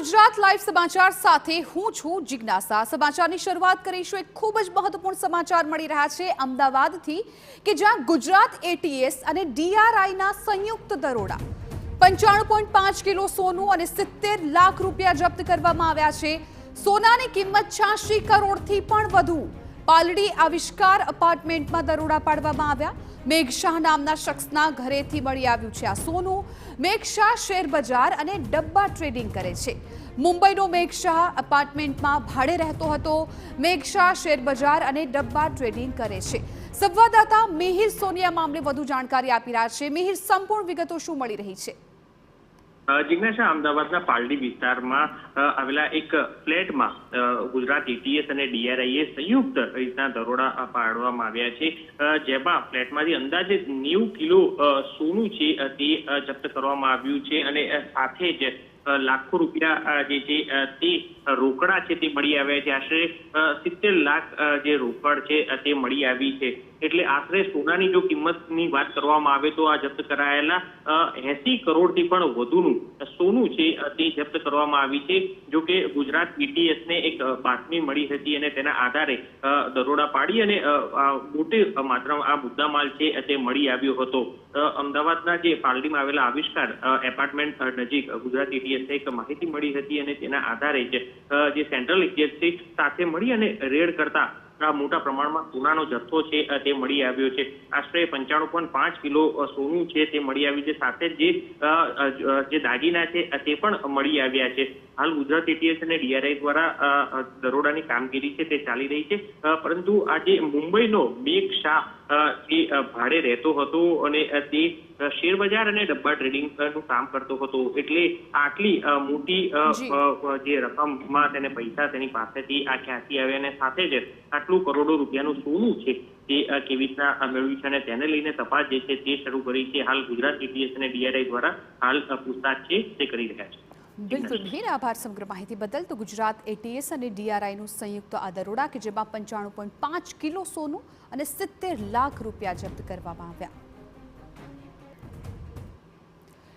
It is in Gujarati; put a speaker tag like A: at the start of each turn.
A: ગુજરાત લાઈવ સમાચાર સાથે હું છું જિજ્ઞાસા। સમાચારની શરૂઆત કરીશું એક ખૂબ જ મહત્વપૂર્ણ સમાચાર મળી રહ્યા છે અમદાવાદથી કે જ્યાં ગુજરાત એટીએસ અને ડીઆરઆઈના સંયુક્ત દરોડા 95.5 કિલો સોનું અને 70 લાખ રૂપિયા જપ્ત કરવામાં આવ્યા છે। સોનાની કિંમત 86 કરોડથી પણ વધુ। પાલડી આવિષ્કાર અપાર્ટમેન્ટમાં દરોડા પાડવામાં આવ્યા। મેઘ શાહ નામના શખ્સના ઘરેથી મળી આવ્યું છે આ સોનું। મેઘ શાહ શેર બજાર અને ડબ્બા ટ્રેડિંગ કરે છે। મુંબઈનો મેઘ શાહ અપાર્ટમેન્ટમાં ભાડે રહેતો હતો। મેઘ શાહ શેર બજાર અને ડબ્બા ટ્રેડિંગ કરે છે। સંવાદદાતા મિહિર સોનિયા મામલે વધુ જાણકારી આપી રહ્યા છે। મિહિર, સંપૂર્ણ વિગતો શું મળી રહી છે?
B: જિજ્ઞાસા, અમદાવાદના પાલડી વિસ્તારમાં આવેલા એક ફ્લેટમાં ગુજરાત એટીએસ અને ડીઆરઆઈએ સંયુક્ત રીતના દરોડા પાડવામાં આવ્યા છે, જેમાં ફ્લેટમાંથી અંદાજે 90 કિલો સોનું છે તે જપ્ત કરવામાં આવ્યું છે અને સાથે જ લાખો રૂપિયા જે છે તે રોકડા છે તે મળી આવ્યા છે। આશરે 70 લાખ જે રોકડ છે તે મળી આવી છે। એટલે આશરે સોનાની જો કિંમતની વાત કરવામાં આવે તો આ જપ્ત કરાયેલા 80 કરોડથી પણ વધુનું સોનું છે તે જપ્ત કરવામાં આવી છે। જો કે ગુજરાત એટીએસને એક બાતમી મળી હતી અને તેના આધારે દરોડા પાડી અને મોટી માત્રામાં આ મુદ્દામાલ છે તે મળી આવ્યો હતો। અમદાવાદના જે પાલડીમાં આવેલા આવિષ્કાર એપાર્ટમેન્ટ નજીક ગુજરાત એટીએસને એક માહિતી મળી હતી અને તેના આધારે જ જે સેન્ટ્રલ એજન્સી સાથે મળી અને રેડ કરતા મોટા પ્રમાણમાં સોનાનો જથ્થો છે તે મળી આવ્યો છે। આશરે 95.5 કિલો સોનું છે તે મળી આવ્યું છે, સાથે જે દાગીના છે તે પણ મળી આવ્યા છે। હાલ ગુજરાત એટીએસ અને ડીઆરઆઈ દ્વારા દરોડાની કામગીરી છે તે ચાલી રહી છે, પરંતુ આજે મુંબઈનો મેઘ શાહ એ ભાડે રહેતો હતો અને તે શેર બજાર અને ડબ્બા ટ્રેડિંગનું કામ કરતો હતો। એટલે આટલી મોટી જે રકમમાં તેને પૈસા તેની પાસેથી આ ક્યાંથી આવ્યા અને સાથે જ આટલું કરોડો રૂપિયાનું સોનું છે તે કેવી રીતના મેળવ્યું છે અને તેને લઈને તપાસ જે છે તે શરૂ કરી છે। હાલ ગુજરાત એટીએસ અને ડીઆરઆઈ દ્વારા હાલ પૂછતાછ છે તે કરી રહ્યા છે।
A: બિલકુલ મિહિર, આભાર સમગ્ર માહિતી બદલ। તો ગુજરાત એટીએસ અને ડીઆરઆઈનું સંયુક્ત આ દરોડા કે જેમાં 95.5 કિલો સોનું અને 70 લાખ રૂપિયા જપ્ત કરવામાં આવ્યા।